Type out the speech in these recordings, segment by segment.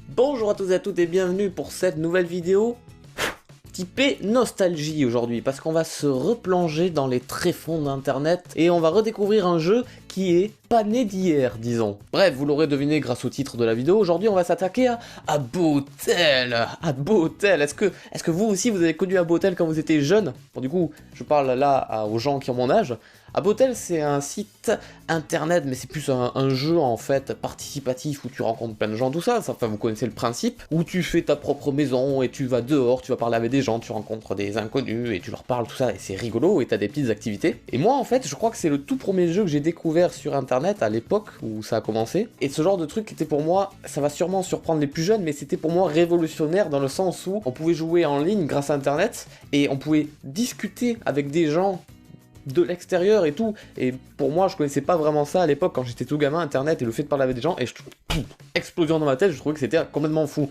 Bonjour à tous et à toutes et bienvenue pour cette nouvelle vidéo typée nostalgie aujourd'hui, parce qu'on va se replonger dans les tréfonds d'internet et on va redécouvrir un jeu qui est pas né d'hier, disons. Bref, vous l'aurez deviné grâce au titre de la vidéo, aujourd'hui on va s'attaquer à Botel. À Botel, est-ce que vous aussi vous avez connu Botel quand vous étiez jeune? Bon, du coup, je parle là aux gens qui ont mon âge. Botel, c'est un site internet, mais c'est plus un jeu en fait participatif où tu rencontres plein de gens, tout ça. Enfin, vous connaissez le principe, où tu fais ta propre maison et tu vas dehors, tu vas parler avec des gens, tu rencontres des inconnus et tu leur parles, tout ça, et c'est rigolo et t'as des petites activités. Et moi, en fait, je crois que c'est le tout premier jeu que j'ai découvert sur internet à l'époque où ça a commencé. Et ce genre de truc était pour moi, ça va sûrement surprendre les plus jeunes, mais c'était pour moi révolutionnaire dans le sens où on pouvait jouer en ligne grâce à internet et on pouvait discuter avec des gens de l'extérieur et tout, et pour moi je connaissais pas vraiment ça à l'époque quand j'étais tout gamin, internet et le fait de parler avec des gens, et explosion dans ma tête, je trouvais que c'était complètement fou.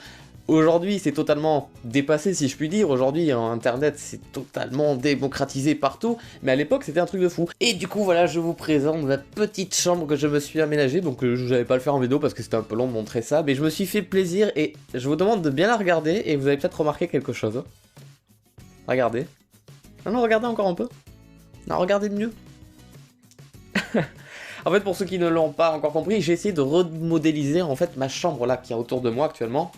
Aujourd'hui c'est totalement dépassé si je puis dire, aujourd'hui internet c'est totalement démocratisé partout, mais à l'époque c'était un truc de fou. Et du coup voilà, je vous présente la petite chambre que je me suis aménagée, donc je n'allais pas le faire en vidéo parce que c'était un peu long de montrer ça, mais je me suis fait plaisir et je vous demande de bien la regarder et vous avez peut-être remarqué quelque chose. Regardez. Non, regardez encore un peu. Non, regardez mieux. En fait, pour ceux qui ne l'ont pas encore compris, j'ai essayé de remodéliser en fait ma chambre là qui est autour de moi actuellement.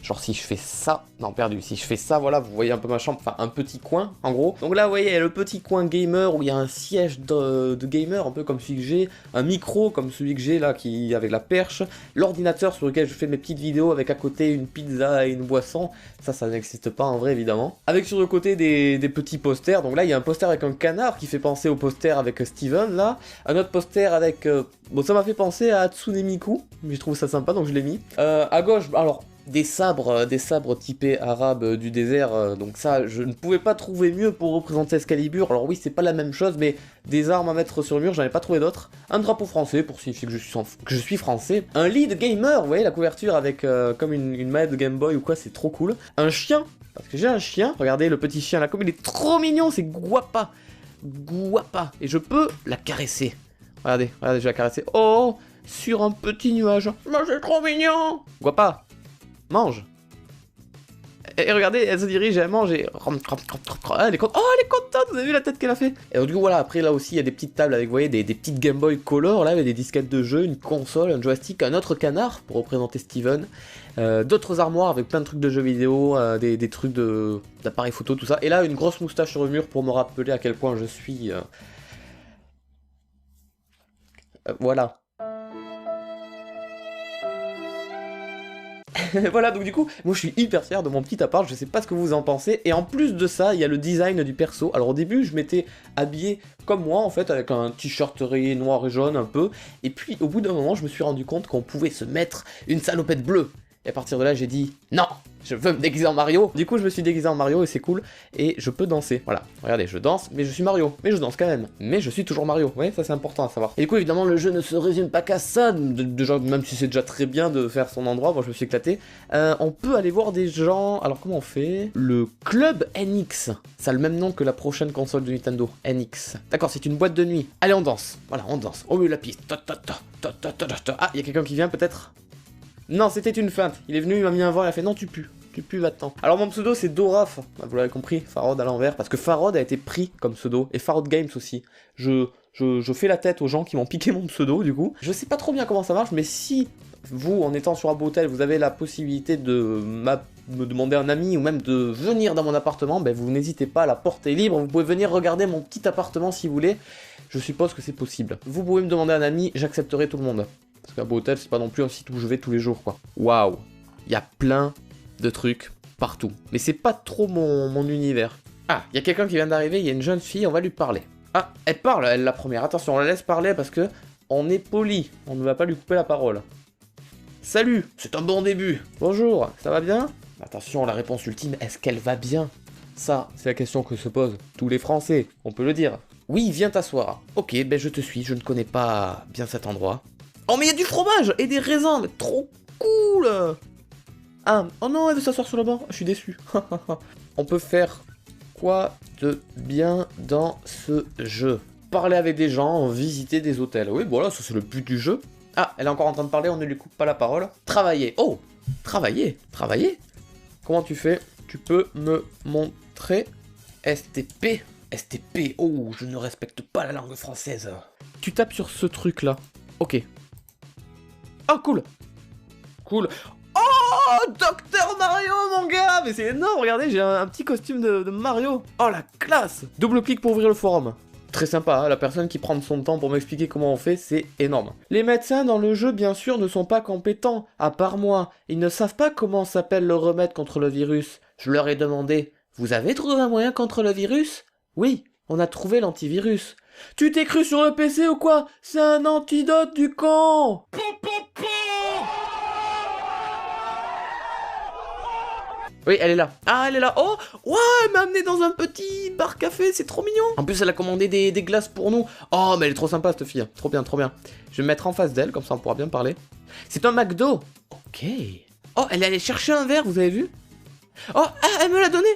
Genre si je fais ça, non perdu, si je fais ça, voilà, vous voyez un peu ma chambre, enfin un petit coin en gros. Donc là vous voyez, il y a le petit coin gamer où il y a un siège de gamer, un peu comme celui que j'ai, un micro comme celui que j'ai là, qui avec la perche, l'ordinateur sur lequel je fais mes petites vidéos avec à côté une pizza et une boisson, ça n'existe pas en vrai évidemment. Avec sur le côté des petits posters, donc là il y a un poster avec un canard qui fait penser au poster avec Steven là, un autre poster avec, bon ça m'a fait penser à Hatsune Miku, mais je trouve ça sympa donc je l'ai mis. À gauche, alors des sabres typés arabes du désert, donc ça, je ne pouvais pas trouver mieux pour représenter Excalibur. Alors oui, c'est pas la même chose, mais des armes à mettre sur le mur, j'en ai pas trouvé d'autres. Un drapeau français, pour signifier que je suis français. Un lit de gamer, vous voyez la couverture avec comme une manette de Game Boy ou quoi, c'est trop cool. Un chien, parce que j'ai un chien, regardez le petit chien là, comme il est trop mignon, c'est guapa. Guapa, et je peux la caresser. Regardez, je vais la caresser. Oh, sur un petit nuage. Mais c'est trop mignon. Guapa. Mange. Et regardez, elle se dirige, elle mange et... Elle est contente. Oh, elle est contente, vous avez vu la tête qu'elle a fait. Et du coup, voilà, après là aussi, il y a des petites tables avec, vous voyez, des petites Game Boy Color, là, avec des disquettes de jeu, une console, un joystick, un autre canard, pour représenter Steven, d'autres armoires avec plein de trucs de jeux vidéo, des trucs d'appareils photo, tout ça. Et là, une grosse moustache sur le mur pour me rappeler à quel point je suis... voilà. Voilà, donc du coup, moi je suis hyper fier de mon petit appart, je sais pas ce que vous en pensez, et en plus de ça, il y a le design du perso. Alors au début, je m'étais habillé comme moi, en fait, avec un t-shirt rayé noir et jaune un peu, et puis au bout d'un moment, je me suis rendu compte qu'on pouvait se mettre une salopette bleue. Et à partir de là, j'ai dit, non, je veux me déguiser en Mario. Du coup, je me suis déguisé en Mario et c'est cool. Et je peux danser. Voilà, regardez, je danse, mais je suis Mario. Mais je danse quand même. Mais je suis toujours Mario. Ouais, ça c'est important à savoir. Et du coup, évidemment, le jeu ne se résume pas qu'à ça. Déjà, même si c'est déjà très bien de faire son endroit, moi je me suis éclaté. On peut aller voir des gens... Alors, comment on fait? Le Club NX. Ça a le même nom que la prochaine console de Nintendo. NX. D'accord, c'est une boîte de nuit. Allez, on danse. Voilà, on danse. Au milieu de la piste. Ah, il y a quelqu'un qui vient peut-être? Non, c'était une feinte. Il est venu, il m'a mis un vent, il a fait non, tu pues va-t'en. Alors mon pseudo c'est Doraf, vous l'avez compris, Farod à l'envers, parce que Farod a été pris comme pseudo, et Farod Games aussi. Je fais la tête aux gens qui m'ont piqué mon pseudo du coup. Je sais pas trop bien comment ça marche, mais si vous, en étant sur Botel, vous avez la possibilité de me demander un ami ou même de venir dans mon appartement, ben vous n'hésitez pas, la porte est libre, vous pouvez venir regarder mon petit appartement si vous voulez. Je suppose que c'est possible. Vous pouvez me demander un ami, j'accepterai tout le monde. Parce qu'à Botel, c'est pas non plus un site où je vais tous les jours, quoi. Waouh, il y a plein de trucs partout. Mais c'est pas trop mon univers. Ah, il y a quelqu'un qui vient d'arriver, il y a une jeune fille, on va lui parler. Ah, elle parle, elle la première. Attention, on la laisse parler parce que on est poli. On ne va pas lui couper la parole. Salut, c'est un bon début. Bonjour, ça va bien? Attention, la réponse ultime, est-ce qu'elle va bien? Ça, c'est la question que se posent tous les Français, on peut le dire. Oui, viens t'asseoir. Ok, ben je te suis, je ne connais pas bien cet endroit. Oh mais il y a du fromage et des raisins, mais trop cool. Ah, oh non, elle veut s'asseoir sur le banc, je suis déçu. On peut faire quoi de bien dans ce jeu? Parler avec des gens, visiter des hôtels. Oui, voilà, ça c'est le but du jeu. Ah, elle est encore en train de parler, on ne lui coupe pas la parole. Travailler. Oh, Travailler. Travailler. Comment tu fais? Tu peux me montrer STP. STP. Oh, je ne respecte pas la langue française. Tu tapes sur ce truc-là. Ok. Oh, cool. Cool. Oh, Docteur Mario, mon gars! Mais c'est énorme, regardez, j'ai un petit costume de Mario. Oh, la classe! Double-clic pour ouvrir le forum. Très sympa, hein, la personne qui prend son temps pour m'expliquer comment on fait, c'est énorme. Les médecins dans le jeu, bien sûr, ne sont pas compétents, à part moi. Ils ne savent pas comment s'appelle le remède contre le virus. Je leur ai demandé, vous avez trouvé un moyen contre le virus? Oui, on a trouvé l'antivirus. Tu t'es cru sur le PC ou quoi? C'est un antidote du con! Oui, elle est là. Ah, elle est là. Oh, ouais, elle m'a amené dans un petit bar café, c'est trop mignon. En plus, elle a commandé des glaces pour nous. Oh, mais elle est trop sympa, cette fille. Trop bien, trop bien. Je vais me mettre en face d'elle, comme ça on pourra bien parler. C'est un McDo. Ok. Oh, elle est allée chercher un verre, vous avez vu? Oh, elle me l'a donné.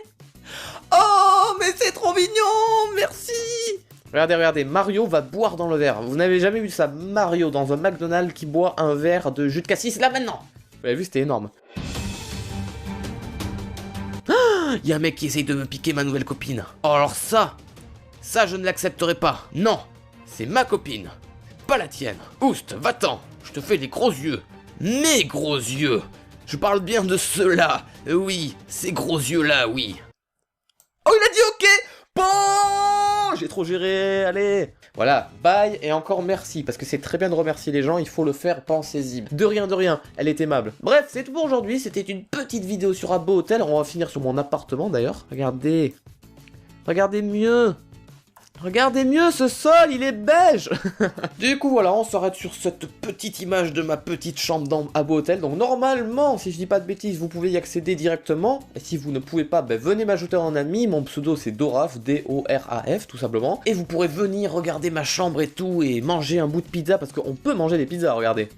Oh, mais c'est trop mignon, merci. Regardez, regardez, Mario va boire dans le verre. Vous n'avez jamais vu ça, Mario dans un McDonald's qui boit un verre de jus de cassis, là maintenant. Vous avez vu, c'était énorme. Il y a un mec qui essaye de me piquer ma nouvelle copine. Oh, alors ça je ne l'accepterai pas. Non, c'est ma copine, pas la tienne. Oust, va-t'en, je te fais les gros yeux. Mes gros yeux. Je parle bien de ceux-là. Oui, ces gros yeux-là, oui. Oh, il a dit ok. Bon, j'ai trop géré, allez. Voilà, bye et encore merci, parce que c'est très bien de remercier les gens, il faut le faire, pensez-y. De rien, elle est aimable. Bref, c'est tout pour aujourd'hui, c'était une petite vidéo sur Habbo Hotel, on va finir sur mon appartement d'ailleurs. Regardez, regardez mieux. Regardez mieux, ce sol, il est beige. Du coup, voilà, on s'arrête sur cette petite image de ma petite chambre dans Habbo Hotel. Donc normalement, si je dis pas de bêtises, vous pouvez y accéder directement. Et si vous ne pouvez pas, ben, venez m'ajouter en ami. Mon pseudo, c'est Doraf, D-O-R-A-F, tout simplement. Et vous pourrez venir regarder ma chambre et tout, et manger un bout de pizza, parce qu'on peut manger des pizzas, regardez.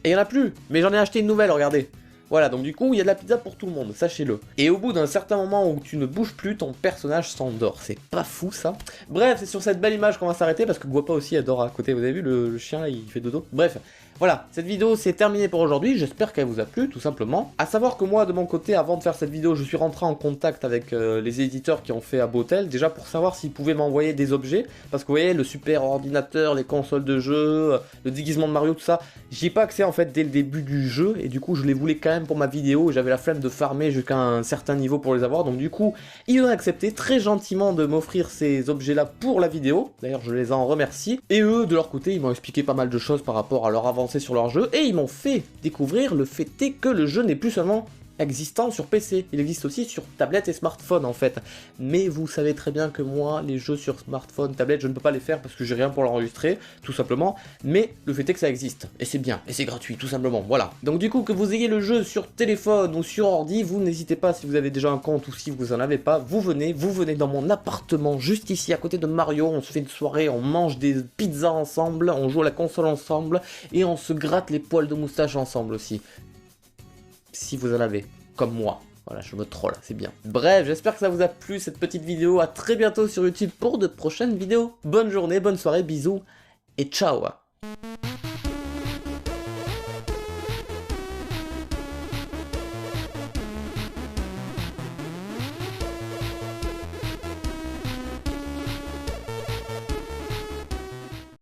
Et il y en a plus, mais j'en ai acheté une nouvelle, regardez. Voilà, donc du coup, il y a de la pizza pour tout le monde, sachez-le. Et au bout d'un certain moment où tu ne bouges plus, ton personnage s'endort. C'est pas fou, ça. Bref, c'est sur cette belle image qu'on va s'arrêter, parce que Guapa aussi adore à côté. Vous avez vu, le chien, là, il fait dodo. Bref, voilà, cette vidéo, c'est terminé pour aujourd'hui. J'espère qu'elle vous a plu, tout simplement. À savoir que moi, de mon côté, avant de faire cette vidéo, je suis rentré en contact avec les éditeurs qui ont fait Habbo Hotel, déjà pour savoir s'ils pouvaient m'envoyer des objets. Parce que vous voyez, le super ordinateur, les consoles de jeu, le déguisement de Mario, tout ça, j'y ai pas accès, en fait, dès le début du jeu. Et du coup, je les voulais quand même pour ma vidéo, j'avais la flemme de farmer jusqu'à un certain niveau pour les avoir, donc du coup, ils ont accepté très gentiment de m'offrir ces objets-là pour la vidéo, d'ailleurs je les en remercie, et eux, de leur côté, ils m'ont expliqué pas mal de choses par rapport à leur avancée sur leur jeu, et ils m'ont fait découvrir le fait est que le jeu n'est plus seulement existant sur PC, il existe aussi sur tablette et smartphone en fait, mais vous savez très bien que moi, les jeux sur smartphone, tablette, je ne peux pas les faire parce que j'ai rien pour l'enregistrer, tout simplement, mais le fait est que ça existe, et c'est bien, et c'est gratuit, tout simplement, voilà. Donc du coup, que vous ayez le jeu sur téléphone ou sur ordi, vous n'hésitez pas, si vous avez déjà un compte ou si vous en avez pas, vous venez dans mon appartement, juste ici, à côté de Mario, on se fait une soirée, on mange des pizzas ensemble, on joue à la console ensemble, et on se gratte les poils de moustache ensemble aussi. Si vous en avez, comme moi. Voilà, je me troll, c'est bien. Bref, j'espère que ça vous a plu cette petite vidéo. À très bientôt sur YouTube pour de prochaines vidéos. Bonne journée, bonne soirée, bisous et ciao.